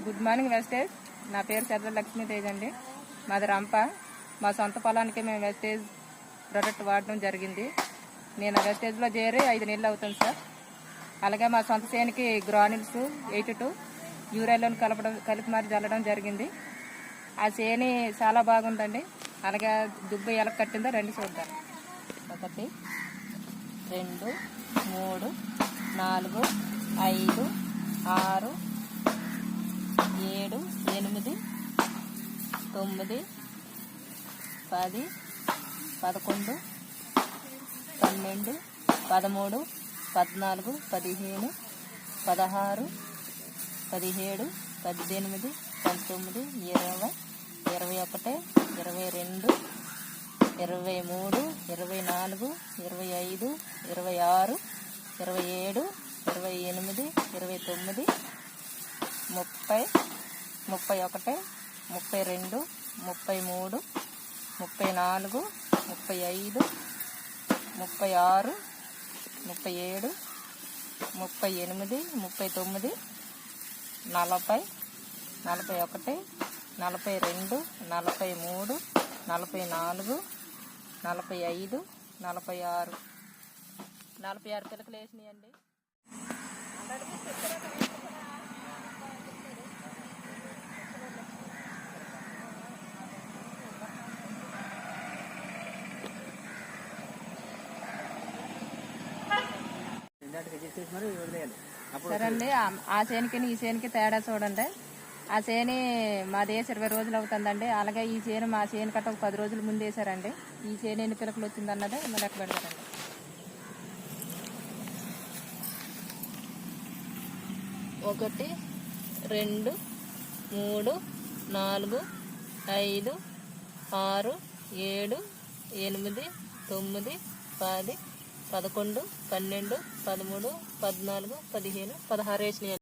Good morning wastage. నా పేరు చర్ల లక్ష్మీతేజ్ అండి. మాది రంప. మా సొంత పొలానికి మేము వెస్టేజ్ ప్రొడక్ట్ వాడడం జరిగింది. నేను వెస్టేజ్లో చేరి 5 నెలలు అవుతుంది సార్. అలాగే మా సొంత చేనికి గ్రానిల్స్ 82 యూరియాలో కలిపి మరి చల్లడం జరిగింది. ఆ చేని చాలా బాగుందండి. అలాగే దుబ్బు ఎలా కట్టిందో రండి చూద్దాం. 1 2 3 4 5 6 7 8 9 10 11 12 13 14 15 16 17 18 19 20 21 22 23 24 25 26 27 28 29 30 31 32 33 34 35 36 37 38 39 40 41 42 43 44 45 46 పిలకలు వేసినాయండి. సరే అండి, ఆ చేనికి ఈ చేనికి తేడా చూడండి. ఆ చేని మాది 20 రోజులు అవుతుందండి. అలాగే ఈ చేను మా చేను కట్ట 10 రోజుల ముందు వేసారండి. ఈ చేను ఎన్ని పిలకలు వచ్చింది అన్నది లెక్క పెడతారండి. 1 2 3 4 5 6 7 8 9 10 11 12 13 14 15 16 వేసినాయి.